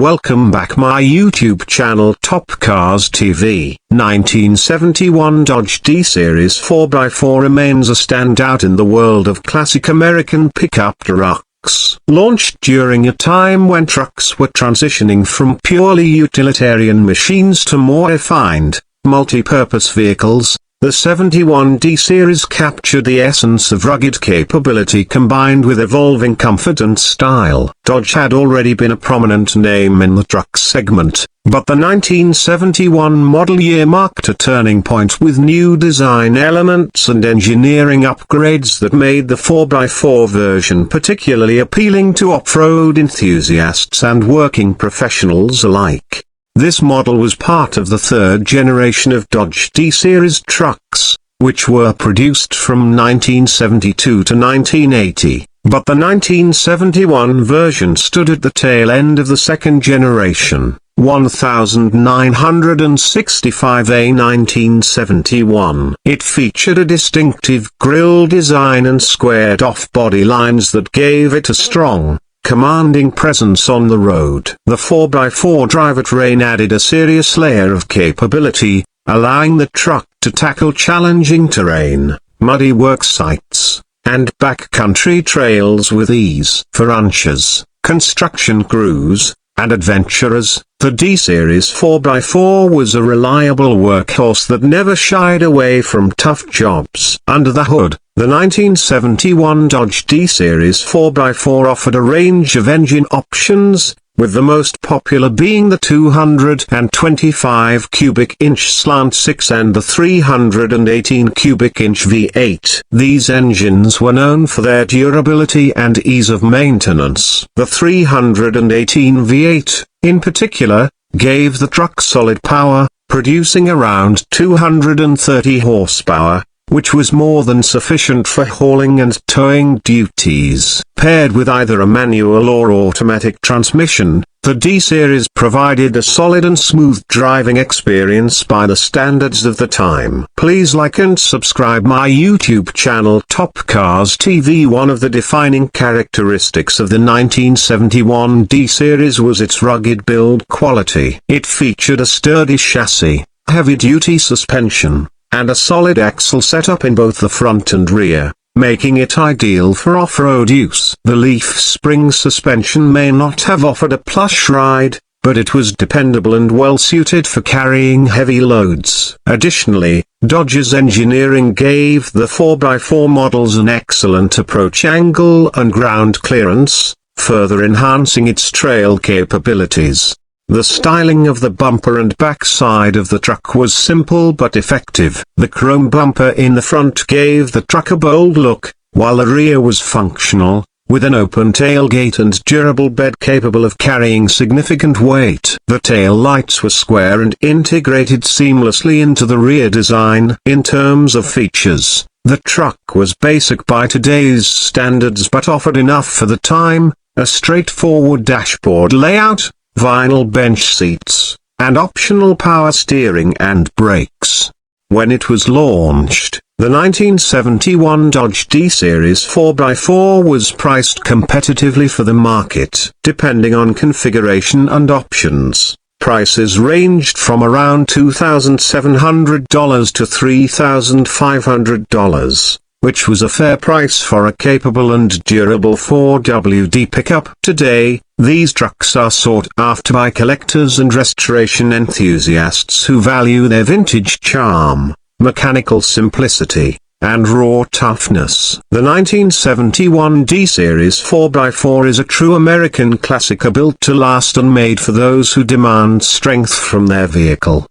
Welcome back my YouTube channel Top Cars TV. 1971 Dodge D-Series 4x4 remains a standout in the world of classic American pickup trucks. Launched during a time when trucks were transitioning from purely utilitarian machines to more refined, multi-purpose vehicles, the 71 D-Series captured the essence of rugged capability combined with evolving comfort and style. Dodge had already been a prominent name in the truck segment, but the 1971 model year marked a turning point with new design elements and engineering upgrades that made the 4x4 version particularly appealing to off-road enthusiasts and working professionals alike. This model was part of the third generation of Dodge D-Series trucks, which were produced from 1972 to 1980, but the 1971 version stood at the tail end of the second generation, 1965A 1971. It featured a distinctive grille design and squared-off body lines that gave it a strong, commanding presence on the road. The 4x4 drivetrain added a serious layer of capability, allowing the truck to tackle challenging terrain, muddy work sites, and backcountry trails with ease. For ranchers, construction crews, and adventurers, the D-Series 4x4 was a reliable workhorse that never shied away from tough jobs. Under the hood, the 1971 Dodge D-Series 4x4 offered a range of engine options, with the most popular being the 225 cubic inch slant 6 and the 318 cubic inch V8. These engines were known for their durability and ease of maintenance. The 318 V8, in particular, gave the truck solid power, producing around 230 horsepower, which was more than sufficient for hauling and towing duties. Paired with either a manual or automatic transmission, the D-Series provided a solid and smooth driving experience by the standards of the time. Please like and subscribe my YouTube channel Top Cars TV. One of the defining characteristics of the 1971 D-Series was its rugged build quality. It featured a sturdy chassis, heavy-duty suspension, and a solid axle setup in both the front and rear, making it ideal for off-road use. The leaf spring suspension may not have offered a plush ride, but it was dependable and well-suited for carrying heavy loads. Additionally, Dodge's engineering gave the 4x4 models an excellent approach angle and ground clearance, further enhancing its trail capabilities. The styling of the bumper and backside of the truck was simple but effective. The chrome bumper in the front gave the truck a bold look, while the rear was functional, with an open tailgate and durable bed capable of carrying significant weight. The tail lights were square and integrated seamlessly into the rear design. In terms of features, the truck was basic by today's standards but offered enough for the time: a straightforward dashboard layout, vinyl bench seats, and optional power steering and brakes. When it was launched, the 1971 Dodge D-Series 4x4 was priced competitively for the market. Depending on configuration and options, prices ranged from around $2,700 to $3,500. Which was a fair price for a capable and durable 4WD pickup. Today, these trucks are sought after by collectors and restoration enthusiasts who value their vintage charm, mechanical simplicity, and raw toughness. The 1971 D-Series 4x4 is a true American classic, built to last and made for those who demand strength from their vehicle.